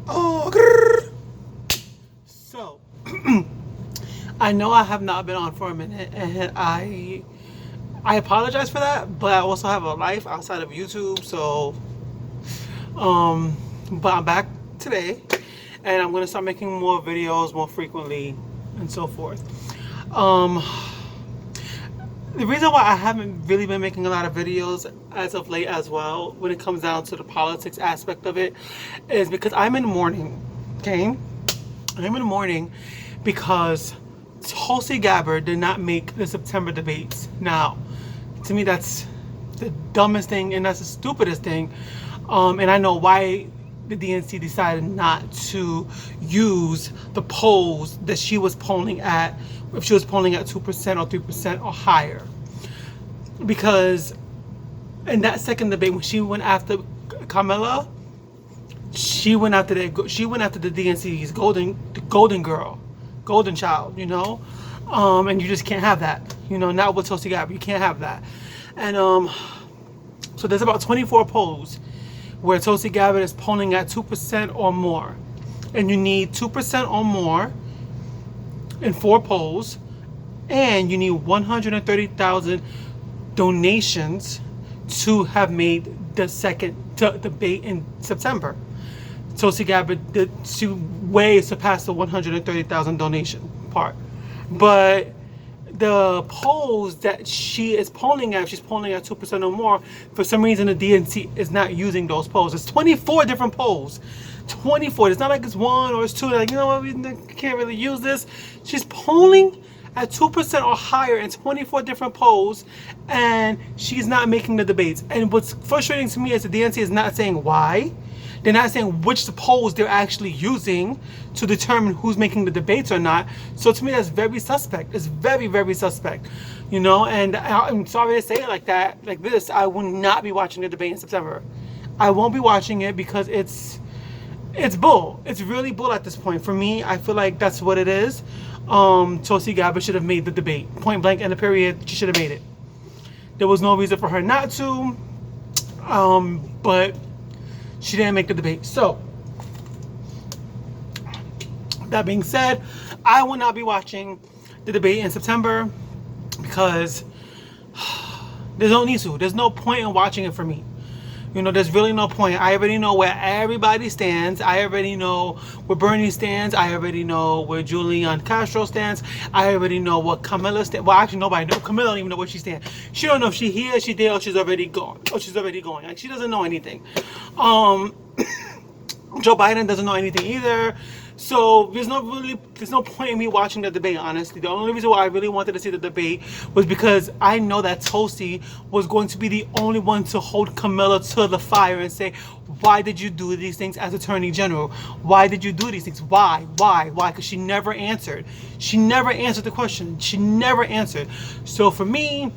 Oh, so I know I have not been on for a minute, and I apologize for that. But I also have a life outside of YouTube, so but I'm back today, and I'm gonna start making more videos more frequently and so forth. Um, the reason why I haven't really been making a lot of videos as of late as well, when it comes down to the politics aspect of it, is because I'm in mourning. Okay, I'm in mourning because Tulsi Gabbard did not make the September debates. Now, to me, that's the dumbest thing and that's the stupidest thing. And I know why the DNC decided not to use the polls that she was polling at, if she was polling at 2% or 3% or higher. Because in that second debate, when she went after Kamala, she went after the DNC's golden girl, golden child, and you just can't have that, not with Tulsi Gabbard. You can't have that. And so there's about 24 polls where Tulsi Gabbard is polling at 2% or more, and you need 2% or more in 4 polls, and you need 130,000 donations to have made the second debate in September. Tulsi Gabbard she way surpassed the 130,000 donation part, but the polls that she is polling at, she's polling at 2% or more. For some reason, the DNC is not using those polls. It's 24 different polls. 24. It's not like it's one or it's two. Like, what, we can't really use this. She's polling at 2% or higher in 24 different polls, and she's not making the debates. And what's frustrating to me is the DNC is not saying why. They're not saying which polls they're actually using to determine who's making the debates or not. So to me, that's very suspect. It's very, very suspect, and I'm sorry to say it like that, like this. I will not be watching the debate in September. I won't be watching it because it's bull. It's really bull at this point. For me, I feel like that's what it is. Tulsi Gabbard should have made the debate. Point blank, and the period, she should have made it. There was no reason for her not to. But she didn't make the debate. So, that being said, I will not be watching the debate in September because there's no need to. There's no point in watching it for me. There's really no point. I already know where everybody stands. I already know where Bernie stands. I already know where Julian Castro stands. I already know what Camilla stands. Well, actually, nobody knows. Camilla don't even know where she stands. She don't know if she here, she there, or she's already gone. Or she's already going. Like, she doesn't know anything. Joe Biden doesn't know anything either. So there's no point in me watching the debate, honestly. The only reason why I really wanted to see the debate was because I know that Tulsi was going to be the only one to hold Camilla to the fire and say, why did you do these things as Attorney General? Why did you do these things? Why? Because she never answered. She never answered the question. She never answered. So for me,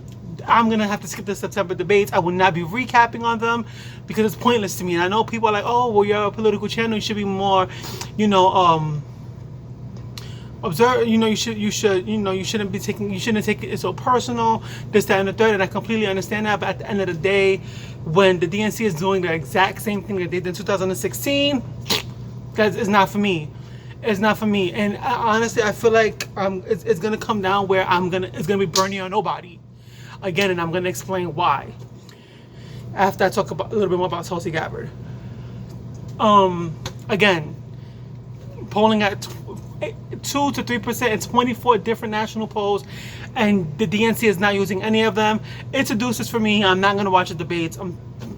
I'm going to have to skip the September debates. I will not be recapping on them because it's pointless to me. And I know people are like, oh, well, you're a political channel. You should be more, observe, you shouldn't take it so personal, this, that, and the third. And I completely understand that. But at the end of the day, when the DNC is doing the exact same thing that they did in 2016, that is not for me. It's not for me. And honestly, I feel like it's going to come down where it's going to be Bernie or nobody. Again, and I'm going to explain why after I talk a little bit more about Tulsi Gabbard. Again, polling at 2 to 3% in 24 different national polls, and the DNC is not using any of them. It's a deuces for me. I'm not going to watch the debates.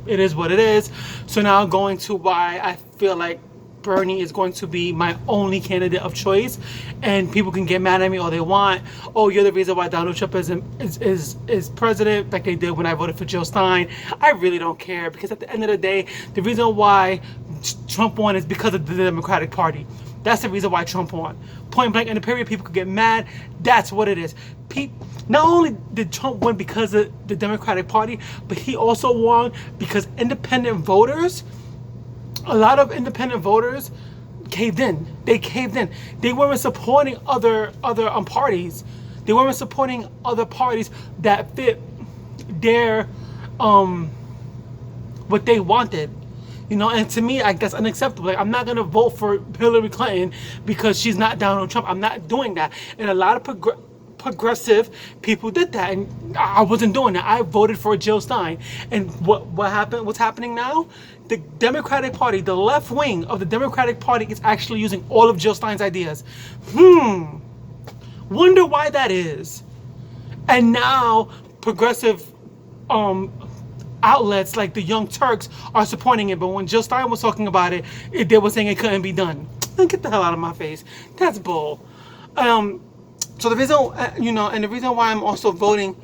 It is what it is. So now going to why I feel like Bernie is going to be my only candidate of choice, and people can get mad at me all they want. Oh, you're the reason why Donald Trump is president, like they did when I voted for Jill Stein. I really don't care, because at the end of the day, the reason why Trump won is because of the Democratic Party. That's the reason why Trump won. Point blank, in the period, people could get mad. That's what it is. Not only did Trump win because of the Democratic Party, but he also won because independent voters, a lot of independent voters caved in. They caved in. They weren't supporting other parties. They weren't supporting other parties that fit their what they wanted. You know, and to me, like, that's unacceptable. Like, I'm not gonna vote for Hillary Clinton because she's not Donald Trump. I'm not doing that. And a lot of progressive people did that, and I wasn't doing that. I voted for Jill Stein. And what happened? What's happening now? The Democratic Party, the left wing of the Democratic Party, is actually using all of Jill Stein's ideas. Wonder why that is. And now progressive outlets like the Young Turks are supporting it, but when Jill Stein was talking about it, they were saying it couldn't be done. Get the hell out of my face. That's bull. So the reason, and the reason why I'm also voting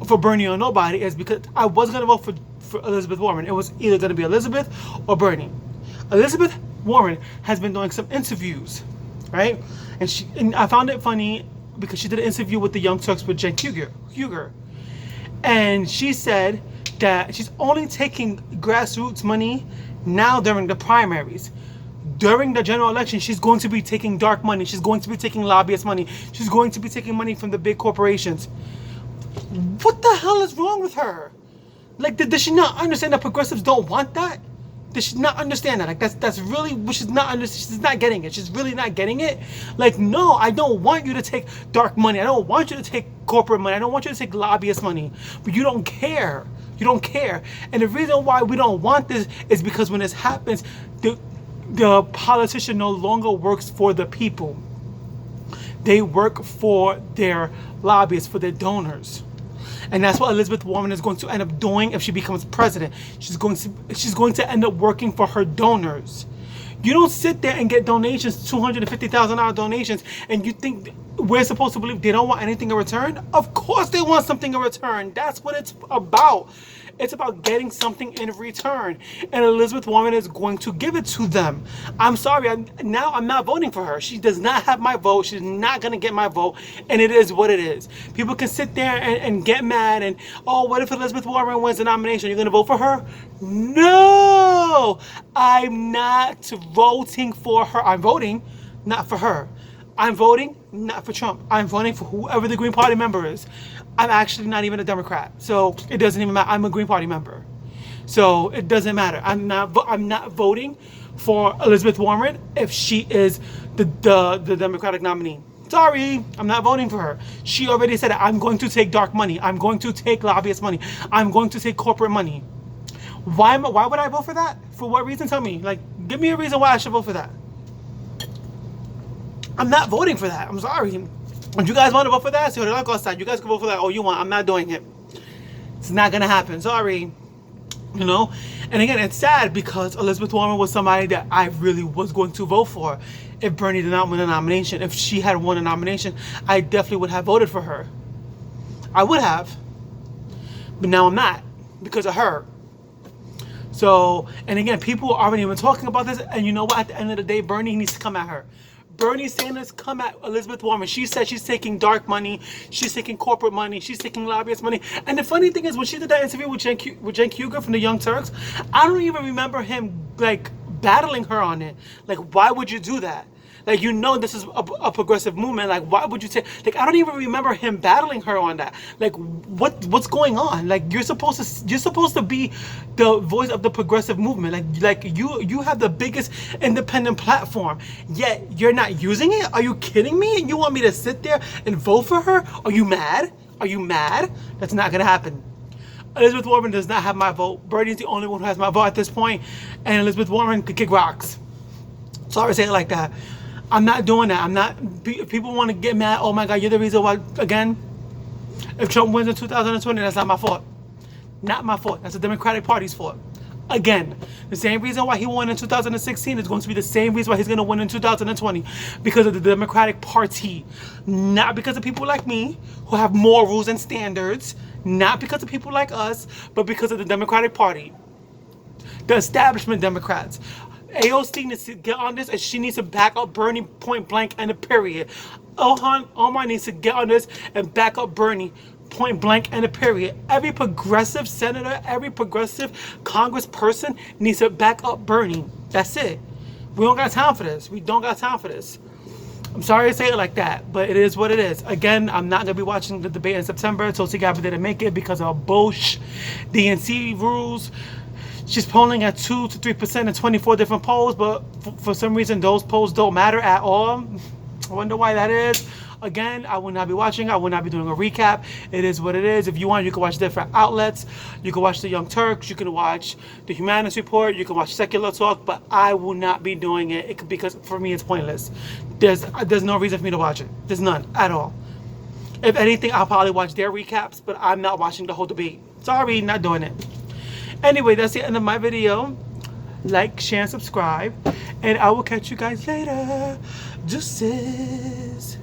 for Bernie or nobody is because I was gonna vote for Elizabeth Warren. It was either gonna be Elizabeth or Bernie. Elizabeth Warren has been doing some interviews, right? And I found it funny because she did an interview with the Young Turks with Jen Huger, and she said that she's only taking grassroots money now during the primaries. During the general election, she's going to be taking dark money. She's going to be taking lobbyist money. She's going to be taking money from the big corporations. What the hell is wrong with her? Like, does she not understand that progressives don't want that? Does she not understand that? Like, that's really what she's not she's not getting it. She's really not getting it. Like, no, I don't want you to take dark money. I don't want you to take corporate money. I don't want you to take lobbyist money. But you don't care. You don't care. And the reason why we don't want this is because when this happens, the politician no longer works for the people. They work for their lobbyists, for their donors. And that's what Elizabeth Warren is going to end up doing if she becomes president. She's going to end up working for her donors. You don't sit there and get donations, $250,000 donations, and you think we're supposed to believe they don't want anything in return? Of course they want something in return. That's what it's about. It's about getting something in return. And Elizabeth Warren is going to give it to them. I'm sorry, I'm not voting for her. She does not have my vote. She's not going to get my vote. And it is what it is. People can sit there and get mad and, oh, what if Elizabeth Warren wins the nomination? You're going to vote for her? No! I'm not voting for her. I'm voting, not for her. I'm voting not for Trump. I'm voting for whoever the Green Party member is. I'm actually not even a Democrat, so it doesn't even matter. I'm a Green Party member, so it doesn't matter. I'm not voting for Elizabeth Warren if she is the Democratic nominee. Sorry, I'm not voting for her. She already said that I'm going to take dark money. I'm going to take lobbyist money. I'm going to take corporate money. Why would I vote for that? For what reason? Tell me. Like, give me a reason why I should vote for that. I'm not voting for that. I'm sorry. If you guys want to vote for that, so I'll go outside. You guys can vote for that. Oh, you want? I'm not doing it. It's not gonna happen. Sorry. You know. And again, it's sad because Elizabeth Warren was somebody that I really was going to vote for if Bernie did not win a nomination. If she had won a nomination, I definitely would have voted for her. I would have. But now I'm not because of her. So, and again, people aren't even talking about this. And you know what? At the end of the day, Bernie needs to come at her. Bernie Sanders come at Elizabeth Warren. She said she's taking dark money, she's taking corporate money, she's taking lobbyist money. And the funny thing is, when she did that interview with Jen Huger from the Young Turks, I don't even remember him like battling her on it. Like, why would you do that? Like, you know, this is a progressive movement. Like, why would you say? Like, I don't even remember him battling her on that. Like, what's going on? Like, you're supposed to be the voice of the progressive movement. Like you have the biggest independent platform, yet you're not using it. Are you kidding me? And you want me to sit there and vote for her? Are you mad? Are you mad? That's not gonna happen. Elizabeth Warren does not have my vote. Bernie's the only one who has my vote at this point, and Elizabeth Warren could kick rocks. Sorry to say it like that. I'm not doing that. I'm not. People want to get mad. Oh my God, you're the reason why. Again, if Trump wins in 2020, that's not my fault. Not my fault. That's the Democratic Party's fault. Again, the same reason why he won in 2016 is going to be the same reason why he's going to win in 2020, because of the Democratic Party. Not because of people like me who have more rules and standards. Not because of people like us, but because of the Democratic Party. The establishment Democrats. AOC needs to get on this, and she needs to back up Bernie point blank and a period. Ilhan Omar needs to get on this and back up Bernie point blank and a period. Every progressive senator, every progressive congressperson needs to back up Bernie. That's it. We don't got time for this. We don't got time for this. I'm sorry to say it like that, but it is what it is. Again, I'm not going to be watching the debate in September. Tulsi Gabbard didn't make it because of bullshit DNC rules. she's polling at 2 to 3% in 24 different polls, but for some reason those polls don't matter at all. I wonder why that is. Again, I will not be watching. I will not be doing a recap. It is what it is. If you want, you can watch different outlets. You can watch the Young Turks. You can watch the Humanist Report. You can watch Secular Talk. But I will not be doing it because for me it's pointless. There's no reason for me to watch it. There's none at all. If anything, I'll probably watch their recaps, but I'm not watching the whole debate. Sorry, not doing it. Anyway, that's the end of my video. Like, share, and subscribe. And I will catch you guys later. Deuces.